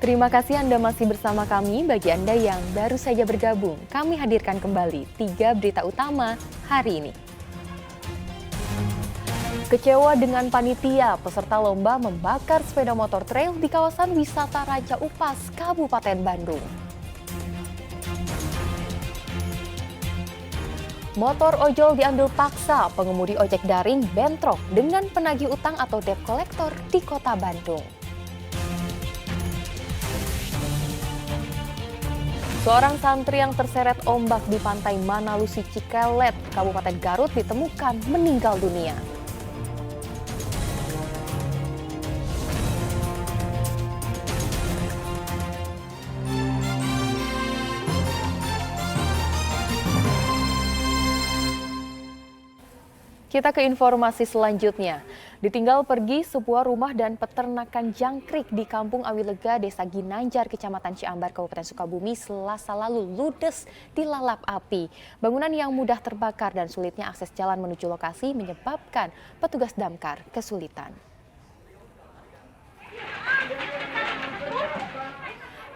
Terima kasih Anda masih bersama kami. Bagi Anda yang baru saja bergabung, kami hadirkan kembali 3 berita utama hari ini. Kecewa dengan panitia, peserta lomba membakar sepeda motor trail di kawasan wisata Raja Upas, Kabupaten Bandung. Motor ojol diambil paksa, pengemudi ojek daring bentrok dengan penagih utang atau debt collector di Kota Bandung. Seorang santri yang terseret ombak di pantai Manalusi Cikelet, Kabupaten Garut ditemukan meninggal dunia. Kita ke informasi selanjutnya. Ditinggal pergi sebuah rumah dan peternakan jangkrik di Kampung Awilega, Desa Ginanjar, Kecamatan Ciambar, Kabupaten Sukabumi, Selasa lalu ludes dilalap api. Bangunan yang mudah terbakar dan sulitnya akses jalan menuju lokasi menyebabkan petugas damkar kesulitan.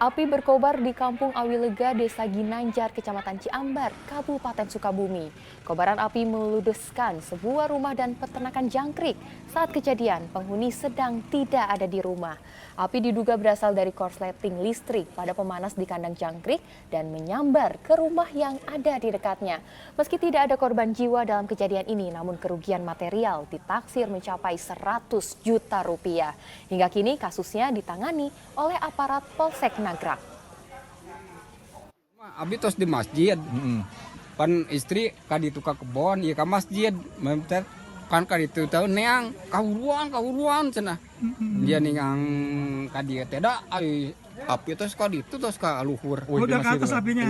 Api berkobar di Kampung Awilega, Desa Ginanjar, Kecamatan Ciambar, Kabupaten Sukabumi. Kobaran api meludeskan sebuah rumah dan peternakan jangkrik. Saat kejadian, penghuni sedang tidak ada di rumah. Api diduga berasal dari korsleting listrik pada pemanas di kandang jangkrik dan menyambar ke rumah yang ada di dekatnya. Meski tidak ada korban jiwa dalam kejadian ini, namun kerugian material ditaksir mencapai 100 juta rupiah. Hingga kini kasusnya ditangani oleh aparat Polsek Nagrak. Abi tos di masjid, pan istri kadi tukang kebon, ya ke masjid, memter kan kadi itu tahu neang kahuruan cenah. Dia ningang kadi teda, api tos kadi itu tos ka luhur. Udah ke atas apinya.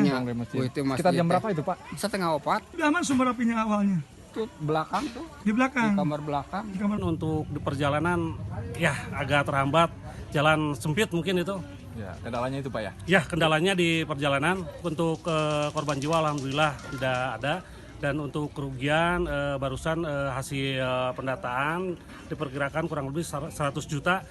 Sekitar jam berapa itu, Pak? 3:30. Udah aman sumber apinya awalnya. Tuh belakang tuh. Di belakang. Di kamar belakang. Untuk di perjalanan ya agak terhambat, jalan sempit mungkin itu. Ya, kendalanya itu Pak ya? Ya, kendalanya di perjalanan. Untuk korban jiwa alhamdulillah tidak ada. Dan untuk kerugian barusan hasil pendataan diperkirakan kurang lebih 100 juta.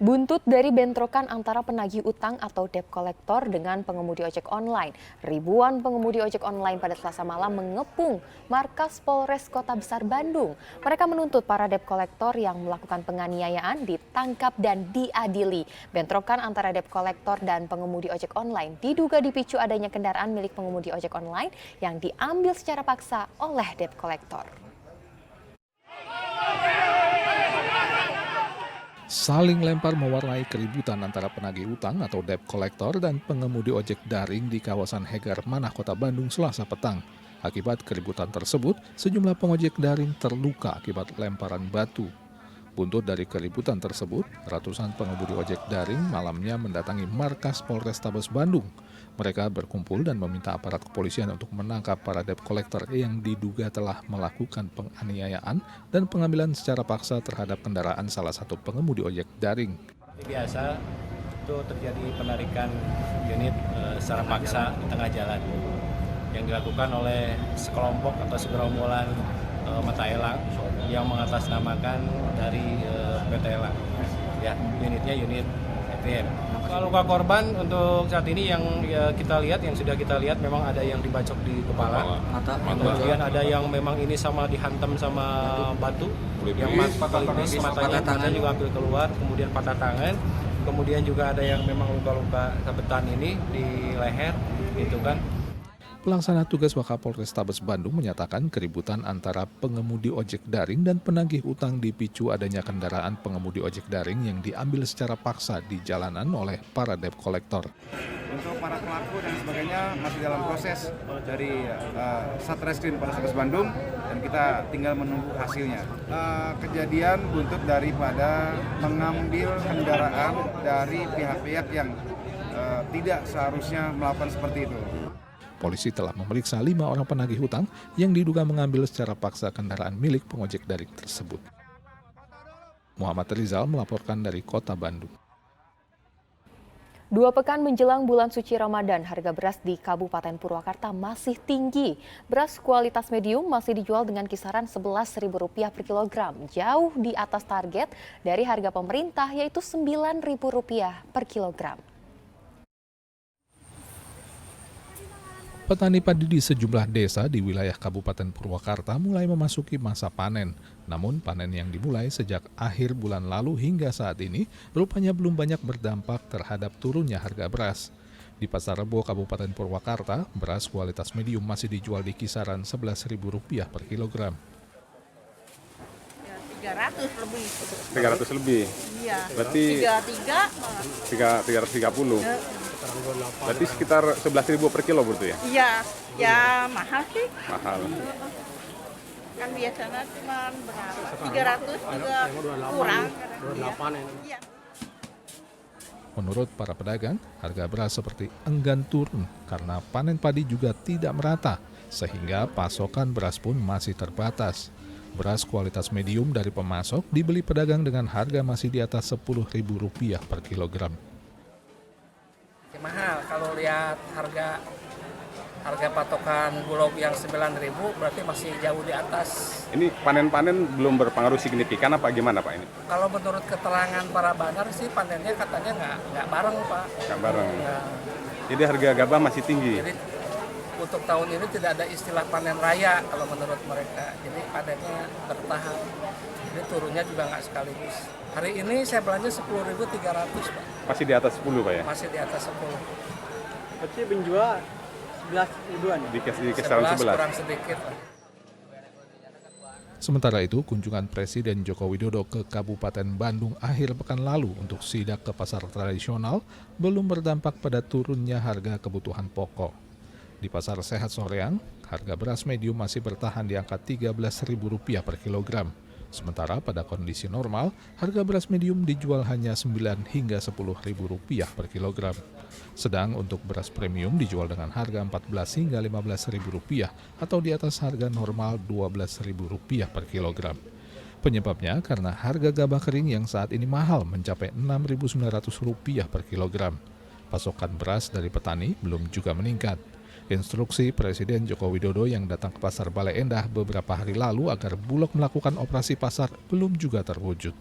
Buntut dari bentrokan antara penagih utang atau debt collector dengan pengemudi ojek online. Ribuan pengemudi ojek online pada Selasa malam mengepung markas Polres Kota Besar Bandung. Mereka menuntut para debt collector yang melakukan penganiayaan ditangkap dan diadili. Bentrokan antara debt collector dan pengemudi ojek online diduga dipicu adanya kendaraan milik pengemudi ojek online yang diambil secara paksa oleh debt collector. Saling lempar mewarnai keributan antara penagih utang atau debt collector dan pengemudi ojek daring di kawasan Hegar Manah, Kota Bandung, Selasa petang. Akibat keributan tersebut, sejumlah pengojek daring terluka akibat lemparan batu. Buntut dari keributan tersebut, ratusan pengemudi ojek daring malamnya mendatangi markas Polrestabes Bandung. Mereka berkumpul dan meminta aparat kepolisian untuk menangkap para debt collector yang diduga telah melakukan penganiayaan dan pengambilan secara paksa terhadap kendaraan salah satu pengemudi ojek daring. Biasa itu terjadi penarikan unit secara paksa di tengah jalan yang dilakukan oleh sekelompok atau segerombolan mata elang yang mengatasnamakan dari PT Elang. Ya, unitnya unit EPM. Kalau luka korban untuk saat ini yang kita lihat, yang sudah kita lihat memang ada yang dibacok di kepala, kemudian ada yang memang ini sama dihantam sama batu, yang pelipis matanya juga hampir keluar, kemudian patah tangan, kemudian juga ada yang memang luka-luka sabetan ini di leher, gitu kan. Pelaksana tugas Wakapolrestabes Bandung menyatakan keributan antara pengemudi ojek daring dan penagih utang dipicu adanya kendaraan pengemudi ojek daring yang diambil secara paksa di jalanan oleh para debt collector. Untuk para pelaku dan sebagainya masih dalam proses dari Satreskrim Polrestabes Bandung dan kita tinggal menunggu hasilnya. Kejadian buntut daripada mengambil kendaraan dari pihak-pihak yang tidak seharusnya melakukan seperti itu. Polisi telah memeriksa 5 orang penagih hutang yang diduga mengambil secara paksa kendaraan milik pengojek daring tersebut. Muhammad Rizal melaporkan dari Kota Bandung. 2 pekan menjelang bulan suci Ramadan, harga beras di Kabupaten Purwakarta masih tinggi. Beras kualitas medium masih dijual dengan kisaran Rp11.000 per kilogram, jauh di atas target dari harga pemerintah yaitu Rp9.000 per kilogram. Petani padi di sejumlah desa di wilayah Kabupaten Purwakarta mulai memasuki masa panen. Namun panen yang dimulai sejak akhir bulan lalu hingga saat ini rupanya belum banyak berdampak terhadap turunnya harga beras. Di Pasar Rebo Kabupaten Purwakarta, beras kualitas medium masih dijual di kisaran Rp11.000 per kilogram. Ya, 300 lebih. 300 lebih. Iya. Berarti 330. Berarti sekitar 11.000 per kilo berarti ya? Iya, ya mahal sih. Mahal. Kan biasanya cuma berapa? 300 juga kurang. Iya. Menurut para pedagang, harga beras seperti enggan turun karena panen padi juga tidak merata, sehingga pasokan beras pun masih terbatas. Beras kualitas medium dari pemasok dibeli pedagang dengan harga masih di atas Rp10.000 per kilogram. Mahal kalau lihat harga patokan Bulog yang 9.000 berarti masih jauh di atas. Ini panen-panen belum berpengaruh signifikan apa gimana Pak ini? Kalau menurut keterangan para bandar sih panennya katanya nggak bareng Pak. Nggak bareng. Nah, Jadi harga gabah masih tinggi. jadi untuk tahun ini tidak ada istilah panen raya kalau menurut mereka. Jadi panennya bertahap. Jadi turunnya juga nggak sekaligus. Hari ini saya belanja 10.300 Pak. Masih di atas 10 Pak ya? Masih di atas 10. Berarti penjual 11.000-an. Di kisaran 11. Kurang sedikit. Sementara itu, kunjungan Presiden Joko Widodo ke Kabupaten Bandung akhir pekan lalu untuk sidak ke pasar tradisional belum berdampak pada turunnya harga kebutuhan pokok. Di Pasar Sehat Soreang, harga beras medium masih bertahan di angka Rp13.000 per kilogram. Sementara pada kondisi normal, harga beras medium dijual hanya Rp9 hingga Rp10.000 per kilogram. Sedang untuk beras premium dijual dengan harga Rp14 hingga Rp15.000 atau di atas harga normal Rp12.000 per kilogram. Penyebabnya karena harga gabah kering yang saat ini mahal mencapai Rp6.900 per kilogram. Pasokan beras dari petani belum juga meningkat. Instruksi Presiden Joko Widodo yang datang ke Pasar Bale Endah beberapa hari lalu agar Bulog melakukan operasi pasar belum juga terwujud.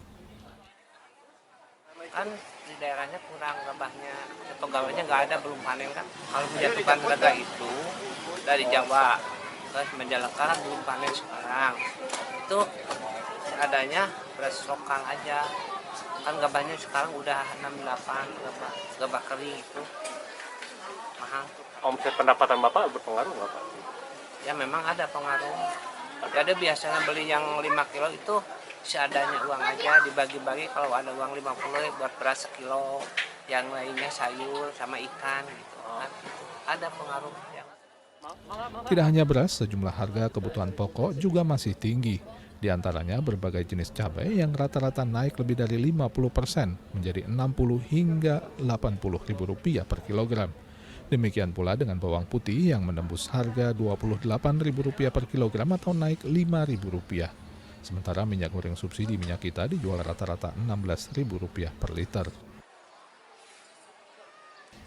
Kan di daerahnya kurang gabahnya, atau gabahnya nggak ada, belum panen kan. Kalau menjatuhkan harga itu dari Jawa ke Majalengka belum panen sekarang. Itu adanya beras lokal aja. Kan gabahnya sekarang udah 68 gabah kering itu mahal. Omset pendapatan Bapak berpengaruh nggak Pak? Ya memang ada pengaruh. Jadi biasanya beli yang 5 kilo itu seadanya uang aja, dibagi-bagi. Kalau ada uang 50 buat beras sekilo, yang lainnya sayur sama ikan gitu kan. Ada pengaruh ya. Tidak hanya beras, sejumlah harga kebutuhan pokok juga masih tinggi. Di antaranya berbagai jenis cabai yang rata-rata naik lebih dari 50% menjadi Rp60 hingga Rp80.000 per kilogram. Demikian pula dengan bawang putih yang menembus harga Rp28.000 per kilogram atau naik Rp5.000. Sementara minyak goreng subsidi minyak kita dijual rata-rata Rp16.000 per liter.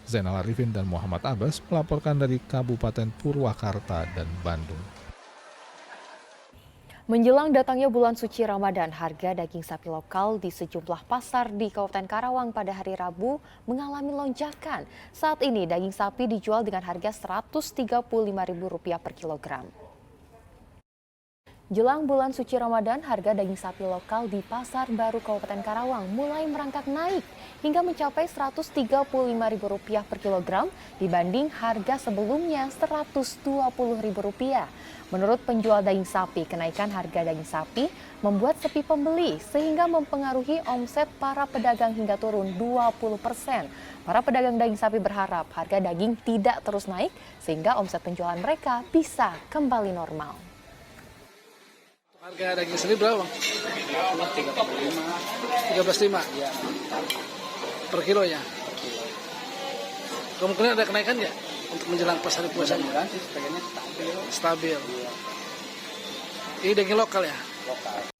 Zainal Arifin dan Muhammad Abbas melaporkan dari Kabupaten Purwakarta dan Bandung. Menjelang datangnya bulan suci Ramadan, harga daging sapi lokal di sejumlah pasar di Kabupaten Karawang pada hari Rabu mengalami lonjakan. Saat ini daging sapi dijual dengan harga Rp135.000 per kilogram. Jelang bulan suci Ramadan, harga daging sapi lokal di Pasar Baru Kabupaten Karawang mulai merangkak naik hingga mencapai Rp135.000 per kilogram dibanding harga sebelumnya Rp120.000. Menurut penjual daging sapi, kenaikan harga daging sapi membuat sepi pembeli sehingga mempengaruhi omset para pedagang hingga turun 20%. Para pedagang daging sapi berharap harga daging tidak terus naik sehingga omset penjualan mereka bisa kembali normal. Harga daging sendiri berapa Bang? 13.500 per kilonya. Kemungkinan ada kenaikan nggak untuk menjelang pas hari puasa? Stabil. Ini daging lokal ya? Lokal.